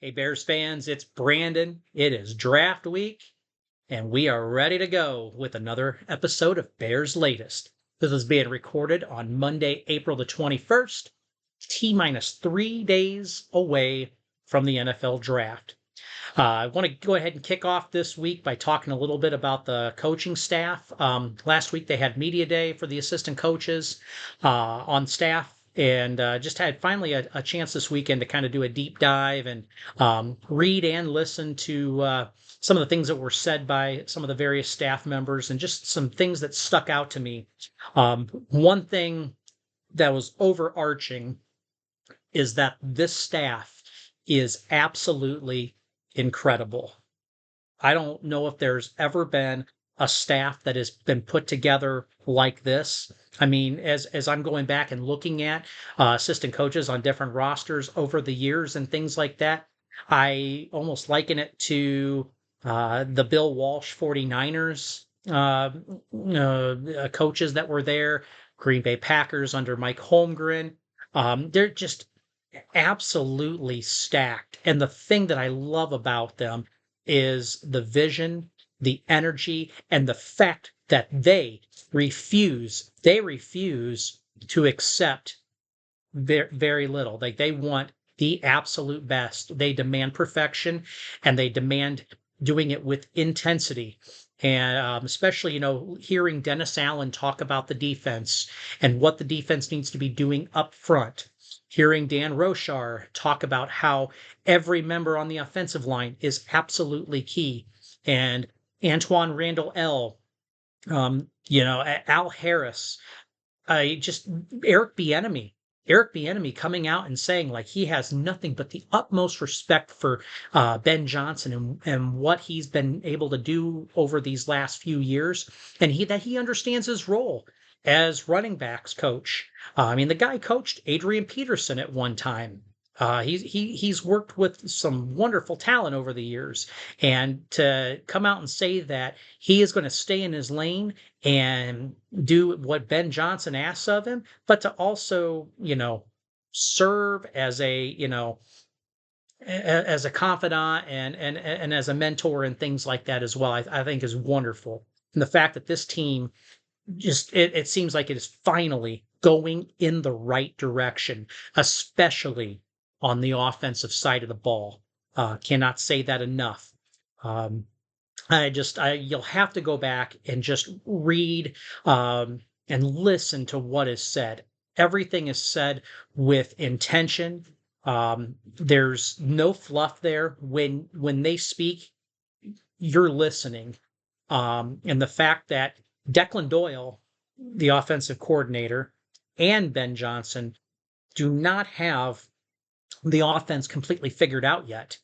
Hey, Bears fans, it's Brandon. It is draft week, and we are ready to go with another episode of Bears Latest. This is being recorded on Monday, April the 21st, T minus 3 days away from the NFL draft. I want to go ahead and kick off this week by talking a little bit about the coaching staff. Last week they had media day for the assistant coaches on staff, and just had finally a chance this weekend to kind of do a deep dive and read and listen to some of the things that were said by some of the various staff members, and just some things that stuck out to me. One thing that was overarching is that this staff is absolutely incredible. I don't know if there's ever been a staff that has been put together like this. I mean, as I'm going back and looking at assistant coaches on different rosters over the years and things like that, I almost liken it to the Bill Walsh 49ers coaches that were there, Green Bay Packers under Mike Holmgren. They're just absolutely stacked. And the thing that I love about them is the vision, the energy, and the fact that they refuse to accept very, very little. Like, they want the absolute best. They demand perfection, and they demand doing it with intensity. And especially, hearing Dennis Allen talk about the defense and what the defense needs to be doing up front. Hearing Dan Rochar talk about how every member on the offensive line is absolutely key. And Antoine Randall L, Al Harris, just Eric Bieniemy. Eric Bieniemy coming out and saying like he has nothing but the utmost respect for Ben Johnson and what he's been able to do over these last few years, and he understands his role as running backs coach. I mean, the guy coached Adrian Peterson at one time. He's worked with some wonderful talent over the years, and to come out and say that he is going to stay in his lane and do what Ben Johnson asks of him, but to also, serve as as a confidant and as a mentor and things like that as well, I think is wonderful. And the fact that this team it seems like it is finally going in the right direction, especially on the offensive side of the ball. Cannot say that enough. Um, you'll have to go back and just read and listen to what is said. Everything is said with intention. There's no fluff there. When they speak, you're listening. And the fact that Declan Doyle, the offensive coordinator, and Ben Johnson do not have the offense completely figured out yet.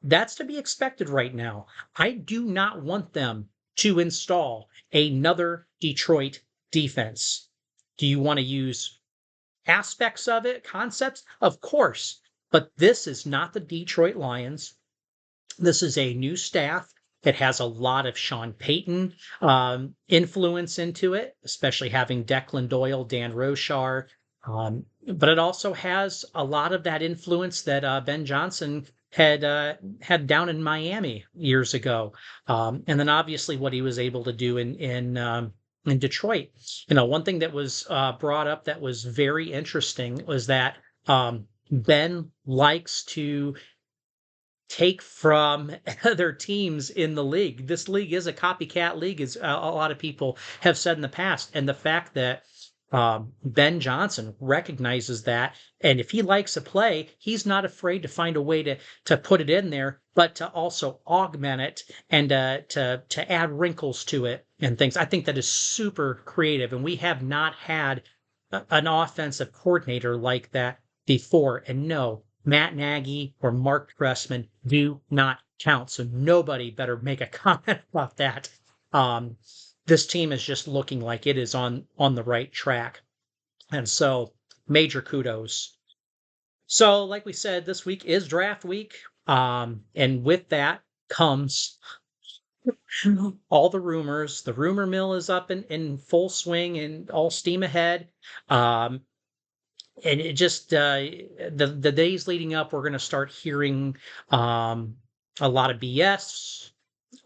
That's to be expected right now. I do not want them to install another Detroit defense. Do you want to use aspects of it, concepts? Of course. But this is not the Detroit Lions. This is a new staff. It has a lot of Sean Payton influence into it, especially having Declan Doyle, Dan Rochar. But it also has a lot of that influence that Ben Johnson had down in Miami years ago, and then obviously what he was able to do in Detroit. One thing that was brought up that was very interesting was that Ben likes to take from other teams in the league. This league is a copycat league, as a lot of people have said in the past. And the fact that Ben Johnson recognizes that, and if he likes a play, he's not afraid to find a way to put it in there, but to also augment it and to add wrinkles to it and things. I think that is super creative, and we have not had an offensive coordinator like that before. And no, Matt Nagy or Mark Trestman do not count. So nobody better make a comment about that. This team is just looking like it is on the right track. And so major kudos. So like we said, this week is draft week. And with that comes all the rumors. The rumor mill is up in full swing and all steam ahead. and it just the days leading up, we're going to start hearing um, a lot of BS.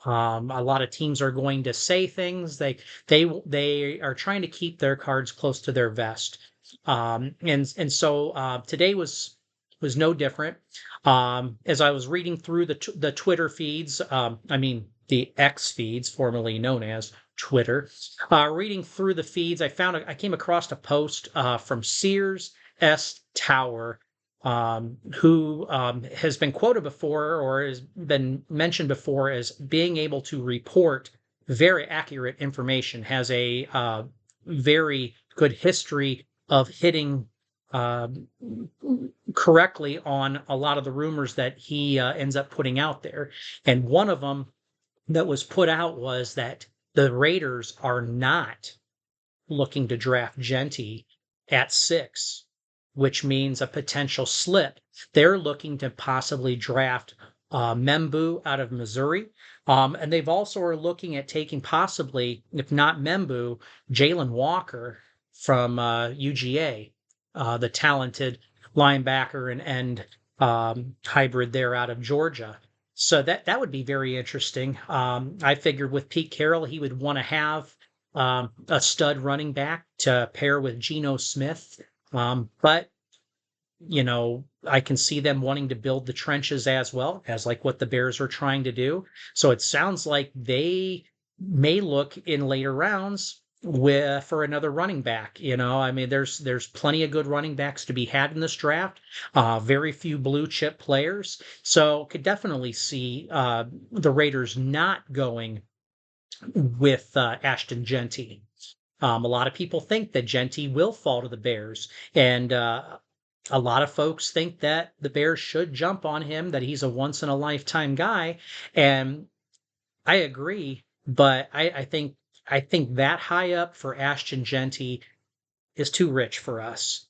A lot of teams are going to say things they are trying to keep their cards close to their vest, and so today was no different. As I was reading through the Twitter feeds, I mean the X feeds, formerly known as Twitter, reading through the feeds, I came across a post from Sears S. Tower, who has been quoted before or has been mentioned before as being able to report very accurate information, has a very good history of hitting uh, correctly on a lot of the rumors that he ends up putting out there. And one of them that was put out was that the Raiders are not looking to draft Genty at 6, which means a potential slip. They're looking to possibly draft Membu out of Missouri. And they've also are looking at taking possibly, if not Membu, Jalen Walker from UGA, the talented linebacker and hybrid there out of Georgia. So that would be very interesting. I figured with Pete Carroll, he would want to have a stud running back to pair with Geno Smith. But I can see them wanting to build the trenches as well as like what the Bears are trying to do. So it sounds like they may look in later rounds with for another running back. I mean, there's plenty of good running backs to be had in this draft. Very few blue chip players, so could definitely see the Raiders not going with Ashton Genty. A lot of people think that Genty will fall to the Bears, and a lot of folks think that the Bears should jump on him, that he's a once in a lifetime guy, and I agree. But I think that high up for Ashton Genty is too rich for us.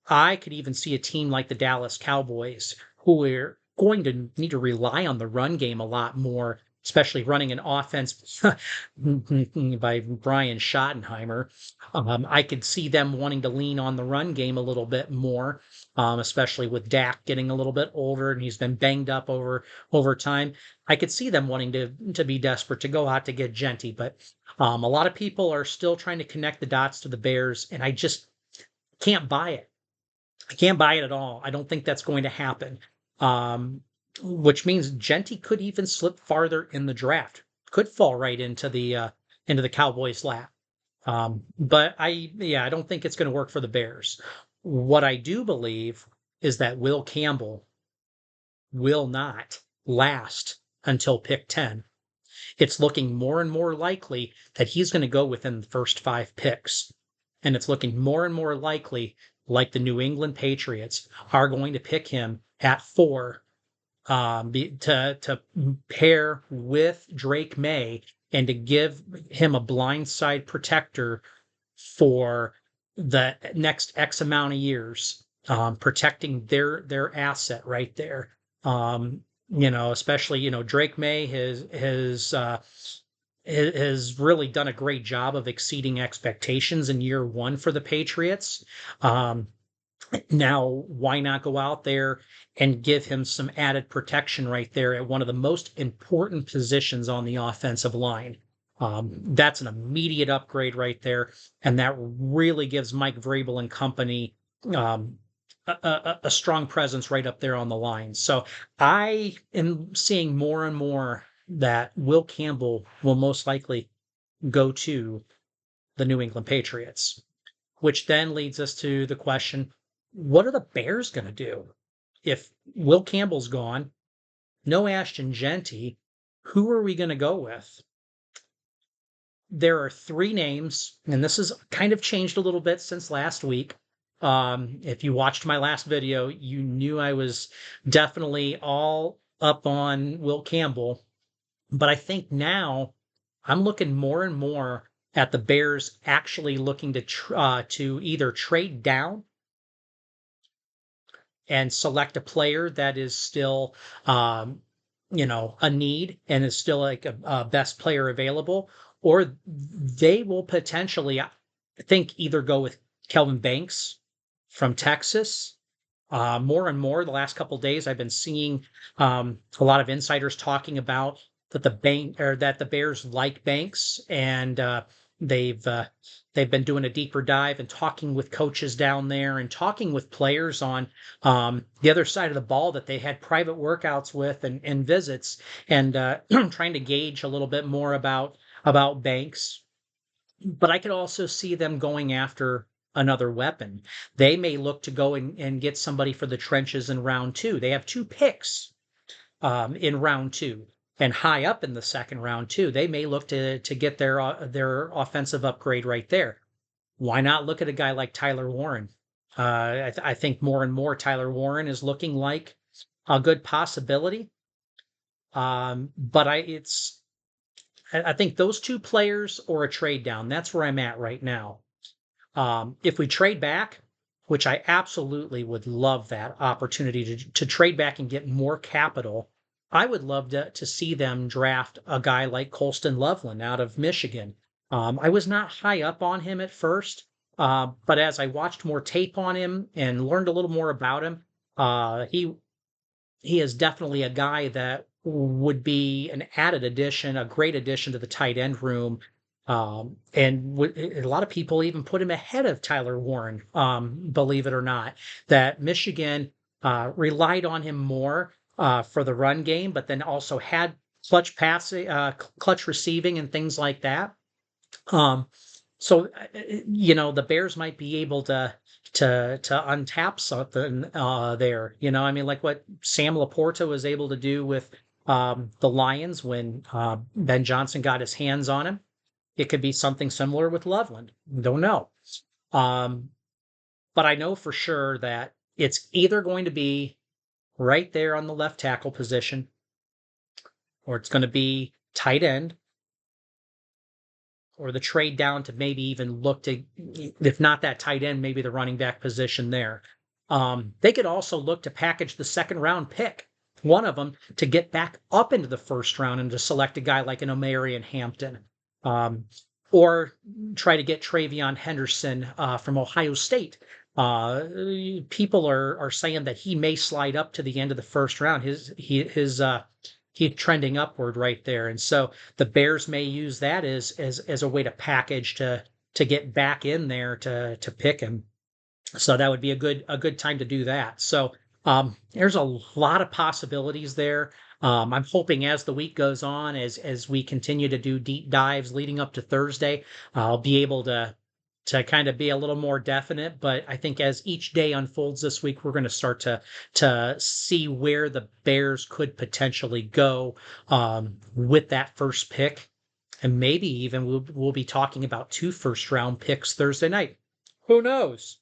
I could even see a team like the Dallas Cowboys, who are going to need to rely on the run game a lot more, especially running an offense by Brian Schottenheimer. I could see them wanting to lean on the run game a little bit more, especially with Dak getting a little bit older and he's been banged up over time. I could see them wanting to be desperate to go out to get Genty, but a lot of people are still trying to connect the dots to the Bears, and I just can't buy it. I can't buy it at all. I don't think that's going to happen. Which means Genty could even slip farther in the draft. Could fall right into the Cowboys' lap. But I don't think it's going to work for the Bears. What I do believe is that Will Campbell will not last until pick 10. It's looking more and more likely that he's going to go within the first 5 picks. And it's looking more and more likely like the New England Patriots are going to pick him at 4 to pair with Drake May and to give him a blindside protector for the next X amount of years, protecting their asset right there. Especially Drake May has really done a great job of exceeding expectations in year 1 for the Patriots. Now, why not go out there and give him some added protection right there at one of the most important positions on the offensive line? That's an immediate upgrade right there, and that really gives Mike Vrabel and company a strong presence right up there on the line. So I am seeing more and more that Will Campbell will most likely go to the New England Patriots, which then leads us to the question, what are the Bears going to do? If Will Campbell's gone, no Ashton Genty, who are we going to go with? There are 3 names, and this has kind of changed a little bit since last week. If you watched my last video, you knew I was definitely all up on Will Campbell. But I think now I'm looking more and more at the Bears actually looking to either trade down and select a player that is still a need and is still like a best player available, or they will potentially, I think, either go with Kelvin Banks from Texas. More and more the last couple of days, I've been seeing a lot of insiders talking about that the Bears like Banks, and they've uh, they've been doing a deeper dive and talking with coaches down there and talking with players on the other side of the ball that they had private workouts with and visits, and trying to gauge a little bit more about Banks. But I could also see them going after another weapon. They may look to go and get somebody for the trenches in round two. They have two picks in round two, and high up in the second round too. They may look to get their offensive upgrade right there. Why not look at a guy like Tyler Warren? I think more and more Tyler Warren is looking like a good possibility. But I think those two players or a trade down. That's where I'm at right now. If we trade back, which I absolutely would love that opportunity to trade back and get more capital, I would love to see them draft a guy like Colston Loveland out of Michigan. I was not high up on him at first, but as I watched more tape on him and learned a little more about him, he is definitely a guy that would be an added addition, a great addition to the tight end room. And a lot of people even put him ahead of Tyler Warren, believe it or not, that Michigan relied on him more for the run game, but then also had clutch passing, clutch receiving, and things like that. Um, so the Bears might be able to untap something there. I mean, like what Sam Laporta was able to do with the Lions when Ben Johnson got his hands on him. It could be something similar with Loveland. Don't know. Um, but I know for sure that it's either going to be right there on the left tackle position, or it's going to be tight end, or the trade down to maybe even look to, if not that tight end, maybe the running back position there. They could also look to package the second round pick, one of them, to get back up into the first round and to select a guy like an Omarion Hampton. Or try to get Travion Henderson from Ohio State. People are saying that he may slide up to the end of the first round. He's trending upward right there, and so the Bears may use that as a way to package to get back in there to pick him. So that would be a good time to do that. So there's a lot of possibilities there. I'm hoping as the week goes on, as we continue to do deep dives leading up to Thursday, I'll be able to kind of be a little more definite. But I think as each day unfolds this week, we're going to start to see where the Bears could potentially go with that first pick, and maybe even we'll be talking about 2 first-round picks Thursday night. Who knows?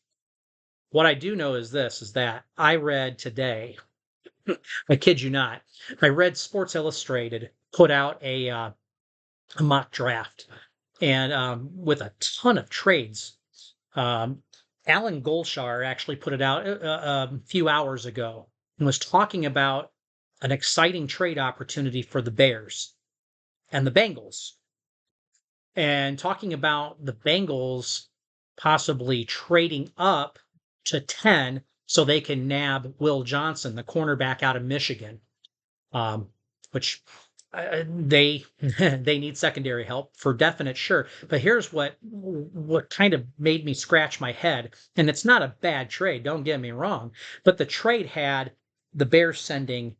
What I do know is this: is that I read today. I kid you not. I read Sports Illustrated put out a mock draft, and with a ton of trades. Alan Golshar actually put it out a few hours ago and was talking about an exciting trade opportunity for the Bears and the Bengals, and talking about the Bengals possibly trading up to 10 so they can nab Will Johnson, the cornerback out of Michigan, which they they need secondary help for definite, sure. But here's what kind of made me scratch my head, and it's not a bad trade, don't get me wrong, but the trade had the Bears sending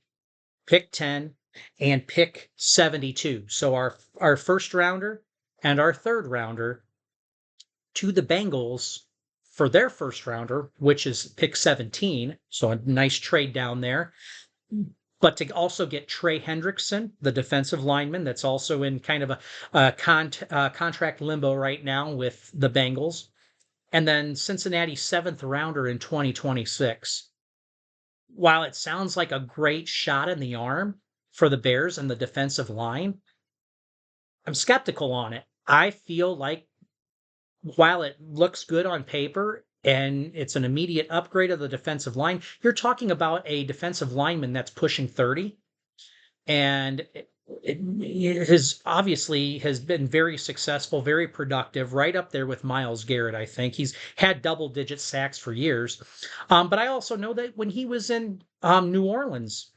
pick 10 and pick 72. So our first rounder and our third rounder to the Bengals for their first rounder, which is pick 17. So a nice trade down there. But to also get Trey Hendrickson, the defensive lineman, that's also in kind of a contract limbo right now with the Bengals. And then Cincinnati's 7th rounder in 2026. While it sounds like a great shot in the arm for the Bears and the defensive line, I'm skeptical on it. I feel like while it looks good on paper and it's an immediate upgrade of the defensive line, you're talking about a defensive lineman that's pushing 30. And has obviously has been very successful, very productive, right up there with Myles Garrett. I think he's had double-digit sacks for years. But I also know that when he was in New Orleans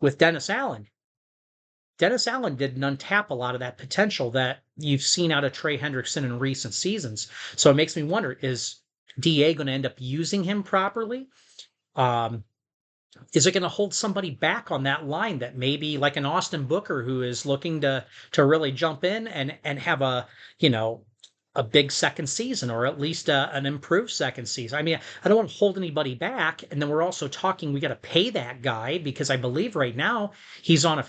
with Dennis Allen didn't untap a lot of that potential that you've seen out of Trey Hendrickson in recent seasons. So it makes me wonder: is DA going to end up using him properly? Um, is it going to hold somebody back on that line that maybe like an Austin Booker who is looking to really jump in and have a you know a big second season or at least an improved second season? I mean, I don't want to hold anybody back, and then we're also talking we got to pay that guy because I believe right now he's on a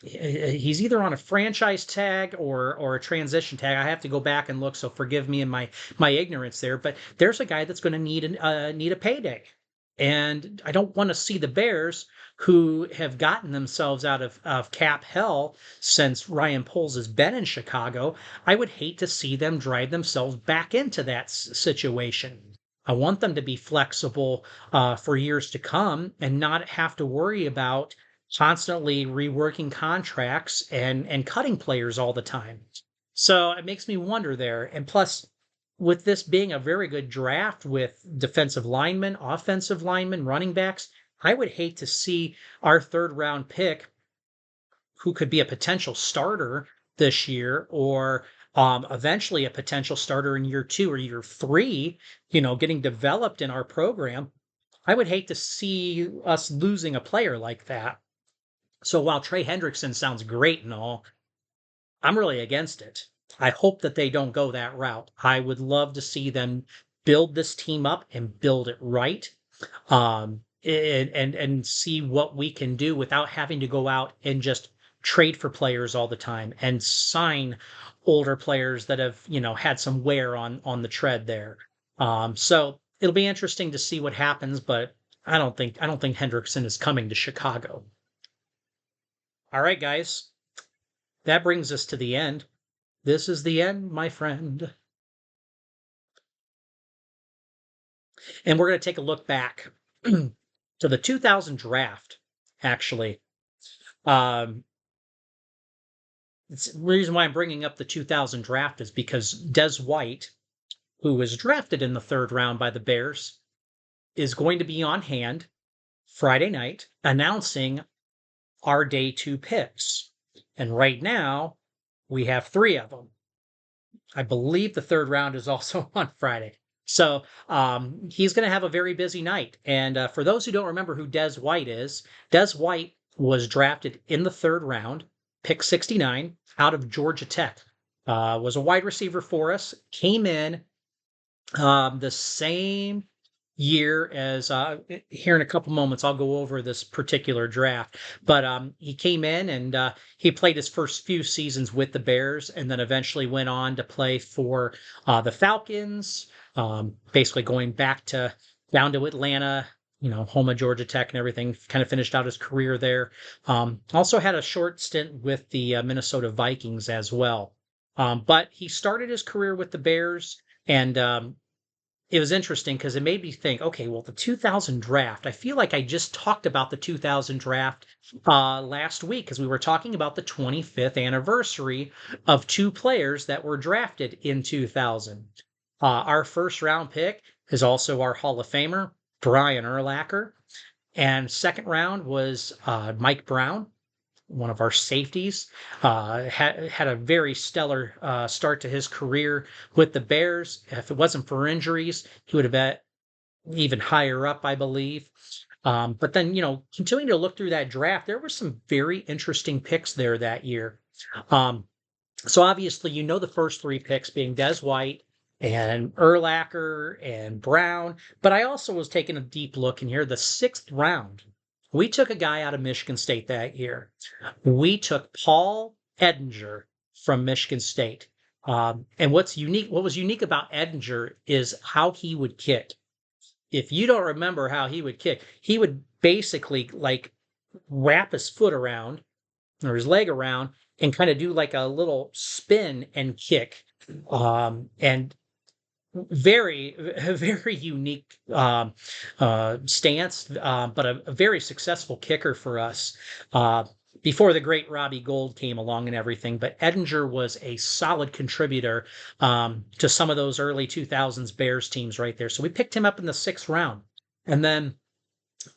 he's either on a franchise tag or a transition tag. I have to go back and look, so forgive me and my ignorance there. But there's a guy that's going to need a payday, and I don't want to see the Bears, who have gotten themselves out of cap hell since Ryan Poles has been in Chicago. I would hate to see them drive themselves back into that situation. I want them to be flexible for years to come and not have to worry about constantly reworking contracts and cutting players all the time. So it makes me wonder there. And plus, with this being a very good draft with defensive linemen, offensive linemen, running backs, I would hate to see our third round pick, who could be a potential starter this year or eventually a potential starter in year 2 or year 3, getting developed in our program. I would hate to see us losing a player like that. So while Trey Hendrickson sounds great and all, I'm really against it. I hope that they don't go that route. I would love to see them build this team up and build it right, and see what we can do without having to go out and just trade for players all the time and sign older players that have had some wear on the tread there. So it'll be interesting to see what happens, but I don't think Hendrickson is coming to Chicago. All right, guys, that brings us to the end. This is the end, my friend. And we're going to take a look back to the 2000 draft, actually. Um, the reason why I'm bringing up the 2000 draft is because Des White, who was drafted in the third round by the Bears, is going to be on hand Friday night announcing our day 2 picks. And right now, we have 3 of them. I believe the third round is also on Friday. So he's going to have a very busy night. And for those who don't remember who Des White is, Des White was drafted in the third round, pick 69, out of Georgia Tech. Was a wide receiver for us. Came in the same year as here in a couple moments. I'll go over this particular draft, but he came in and he played his first few seasons with the Bears, and then eventually went on to play for the Falcons. Basically going back to down to Atlanta, home of Georgia Tech and everything. Kind of finished out his career there. Also had a short stint with the Minnesota Vikings as well. But he started his career with the Bears, and it was interesting because it made me think, okay, well, the 2000 draft, I feel like I just talked about the 2000 draft last week because we were talking about the 25th anniversary of 2 players that were drafted in 2000. Our first round pick is also our Hall of Famer, Brian Urlacher. And second round was Mike Brown, one of our safeties. Had a very stellar start to his career with the Bears. If it wasn't for injuries, he would have been even higher up, I believe. But then, continuing to look through that draft, there were some very interesting picks there that year. So obviously, the first 3 picks being Des White and Urlacher and Brown. But I also was taking a deep look in here. The 6th round, we took a guy out of Michigan State that year. We took Paul Edinger from Michigan State. And what was unique about Edinger is how he would kick. If you don't remember how he would kick, he would basically like wrap his foot around or his leg around and kind of do like a little spin and kick. And very, very unique stance, but a very successful kicker for us. before the great Robbie Gould came along and everything. But Edinger was a solid contributor to some of those early 2000s Bears teams right there. So we picked him up in the 6th round. And then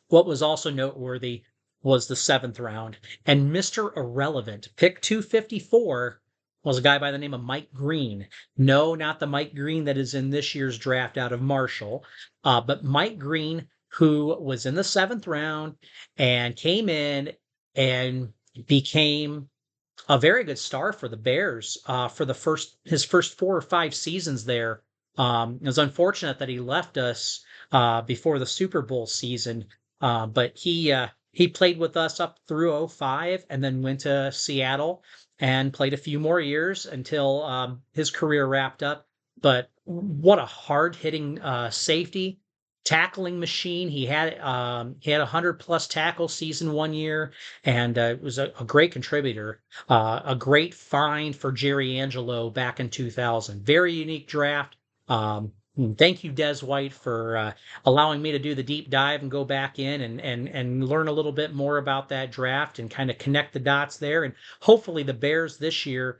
what was also noteworthy was the 7th round. And Mr. Irrelevant, pick 254, was a guy by the name of Mike Green. No, not the Mike Green that is in this year's draft out of Marshall, but Mike Green, who was in the 7th round and came in and became a very good star for the Bears for his first 4 or 5 seasons there. It was unfortunate that he left us before the Super Bowl season, but he played with us up through '05 and then went to Seattle and played a few more years until his career wrapped up. But what a hard hitting safety tackling machine. He had 100+ tackles season 1 year, and was a great contributor, a great find for Jerry Angelo back in 2000. Very unique draft. Thank you, Des White, for allowing me to do the deep dive and go back in and learn a little bit more about that draft and kind of connect the dots there. And hopefully the Bears this year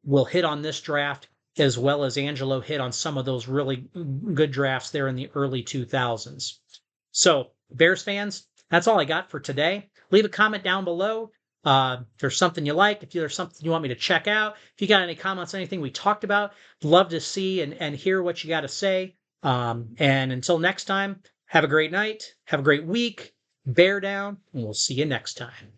will hit on this draft as well as Angelo hit on some of those really good drafts there in the early 2000s. So, Bears fans, that's all I got for today. Leave a comment down below. If there's something you like, if there's something you want me to check out, if you got any comments, anything we talked about, love to see and hear what you got to say. And until next time, have a great night, have a great week, bear down, and we'll see you next time.